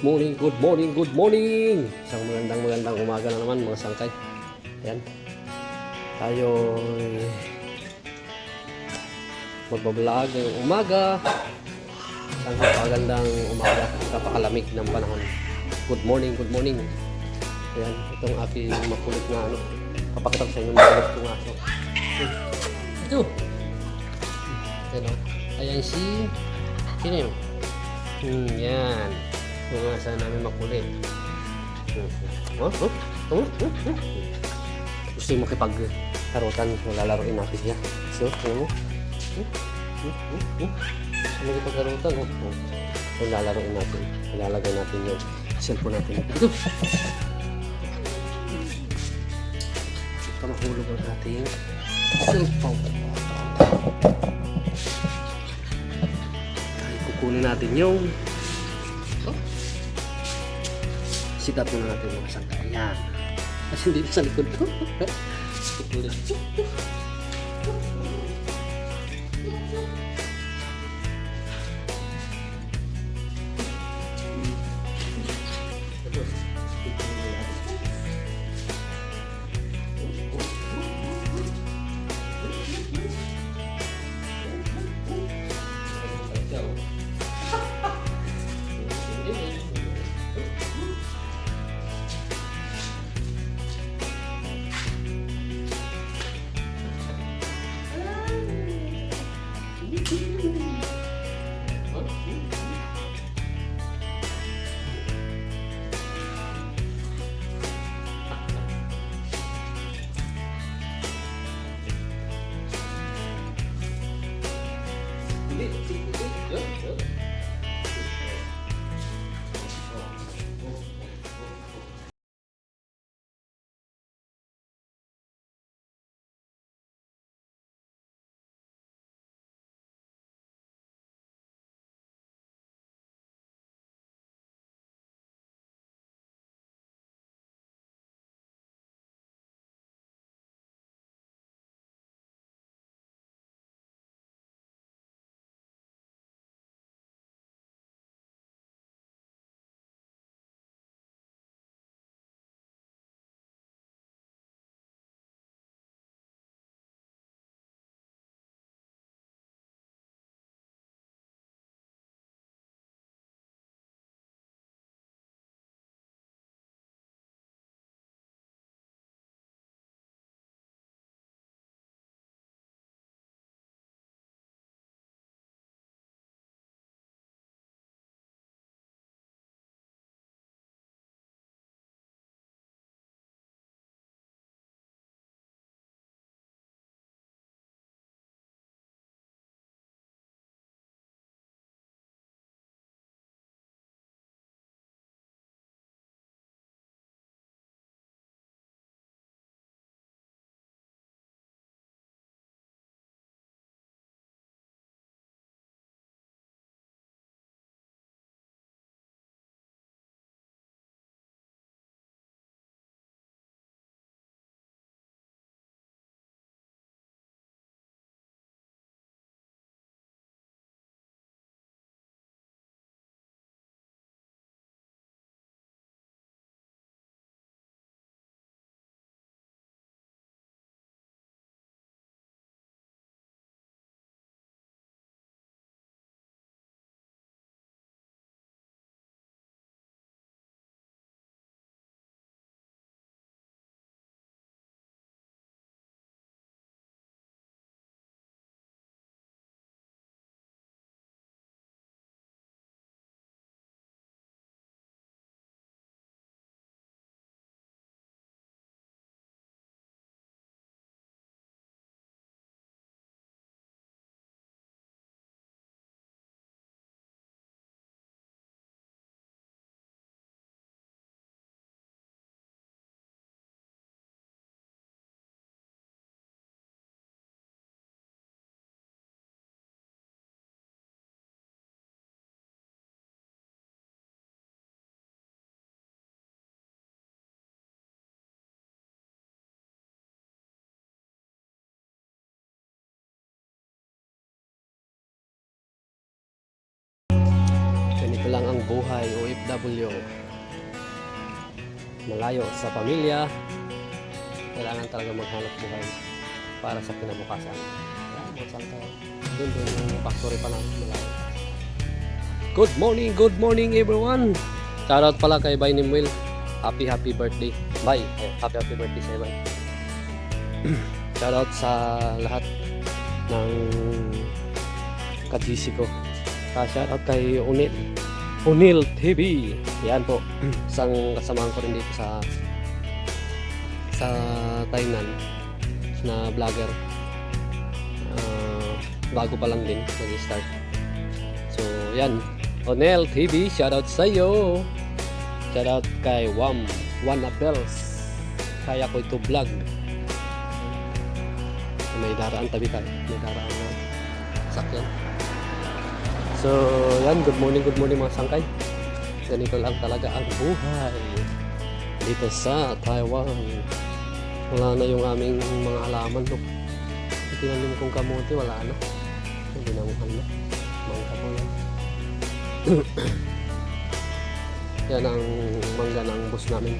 Good morning, good morning, good morning! Isang magandang umaga na naman mga sangkay. Ayan. Tayo magbablog ngayong umaga. Isang magandang umaga. Napakalamig ng panahon. Good morning, good morning. Ayan. Itong aking makulit na ano. Papakita ko sa inyo makulit kong aso. Ito. Ayan o. Ayan si... Sino yun? Yan. Yung asa namin makulit. Gusto yung makipag-tarutan. Lalaroin natin siya. So, ano mo? Makipag-tarutan. So, lalaroin natin. Lalagay natin yung cellphone natin. Ito. Ito mahulog ang ating cellphone. Kukunin natin yung sitat mo natin mga sangkay. Ayan. Kasi dito sa likod ko. Kukulit. buhay OFW. Malayo sa pamilya, kailangan talaga maghanap buhay para sa kinabukasan. Yan, magsangka. Doon yung factory pa namin malayo. Good morning everyone. Shoutout pala kay Bay Nimwil. Happy birthday. Bye. Happy birthday sa Bay. Shoutout sa lahat ng ka-GC ko. Shoutout kay Unil TV. Yan po. Isang kasamahan ko rin dito sa Tainan na vlogger. Bago pa lang din nag-start. So yan, Onel TV, shoutout sa iyo. Shoutout kay One Apples. Kaya ko ito vlog. May daraan tabi tayo. May daraan na sakyan. So yan, good morning mga sangkay. Ganito lang talaga ang buhay dito sa Taiwan. Wala na yung aming mga halaman no. Tinanim kong kamote, wala na. Hindi na mukhang na. Mangga mo yan. Yan ang mangga ng boss namin.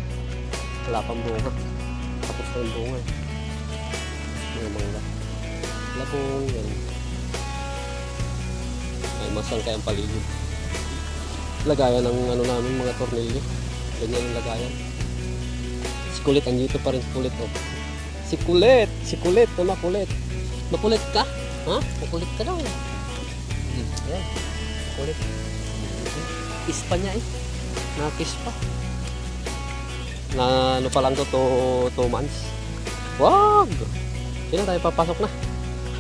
Wala pang bunga. Tapos na yung bunga. Mga mangga. Wala pong yan. Ay masangkay ang paligid. Lagayan ng ano namin, mga tornilyo. Ganyan yung lagayan. Si Kulit, andito pa rin si Kulit. Oh. Si Kulit, na makulit. Makulit ka? Ha? Makulit ka daw. Ayan, makulit. Kiss pa niya eh. Nakis pa. Na ano pa lang to, 2 months. Wag! Yan na tayo, papasok na.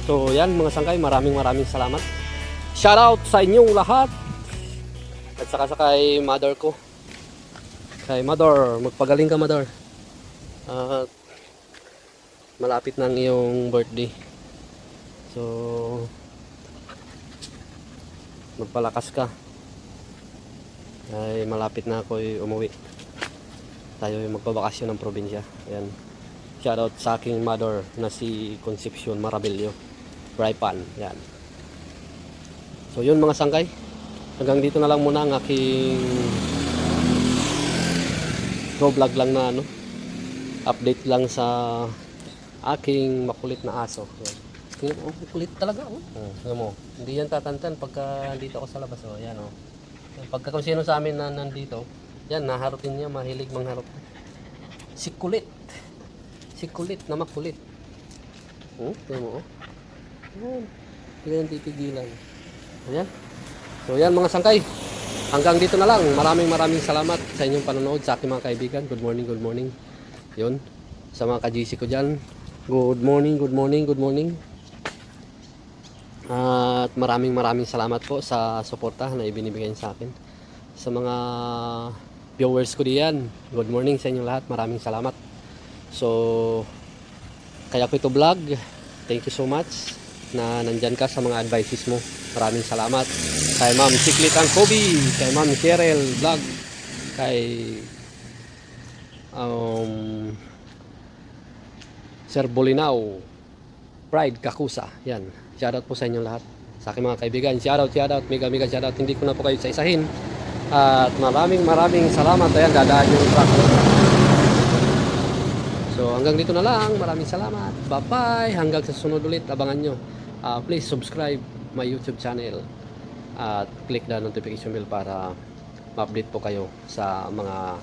So yan mga sangkay, maraming salamat. Shoutout sa inyong lahat. At saka sa kay mother ko. Kay mother, magpagaling ka mother. At malapit na ang iyong birthday. So magpalakas ka. Ay malapit na ako umuwi. Tayo ay magbabakasyon ng probinsya. Ayan. Shoutout sa aking mother na si Concepcion Marabillo. Braipan. Yan. So yun mga sangkay. Hanggang dito na lang muna ang aking vlog lang na ano. Update lang sa aking makulit na aso. Yan. Oh, kulit talaga oh. Tingnan mo. Hindi yan tatantan pagka dito ako sa labas oh. Yan oh. Pagka kung sino sa amin na nandito, yan naharapin niya, mahilig mangharap. Si Kulit na makulit. Tingnan mo oh. Yan. Hindi yan titigilan. Ayan. So yan mga sangkay. Hanggang dito na lang. Maraming salamat sa inyong panonood sa aking mga kaibigan. Good morning. Yun. Sa mga ka-GC ko dyan. Good morning. At maraming salamat po sa suporta na ibinibigay sa akin. Sa mga viewers ko diyan. Good morning sa inyong lahat. Maraming salamat. So kaya ko ito vlog. Thank you so much na nandyan ka sa mga advices mo. Maraming salamat kay Ma'am Siklit ang Kobe, kay Ma'am Cheryl Vlog, kay Sir Bolinao, Pride Kakusa. Yan, shoutout po sa inyo lahat. Sa aking mga kaibigan, shoutout, mega shoutout. Hindi ko na po kayo isa-isahin. At maraming salamat. Ayan, dadaan yung truck. So hanggang dito na lang. Maraming salamat. Bye-bye. Hanggang sa sunod ulit. Abangan nyo. Please subscribe my YouTube channel at click the notification bell para ma-update po kayo sa mga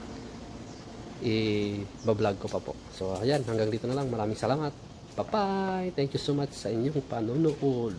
i-vlog ko pa po. So ayan, hanggang dito na lang. Maraming salamat. Bye-bye. Thank you so much sa inyong panonood.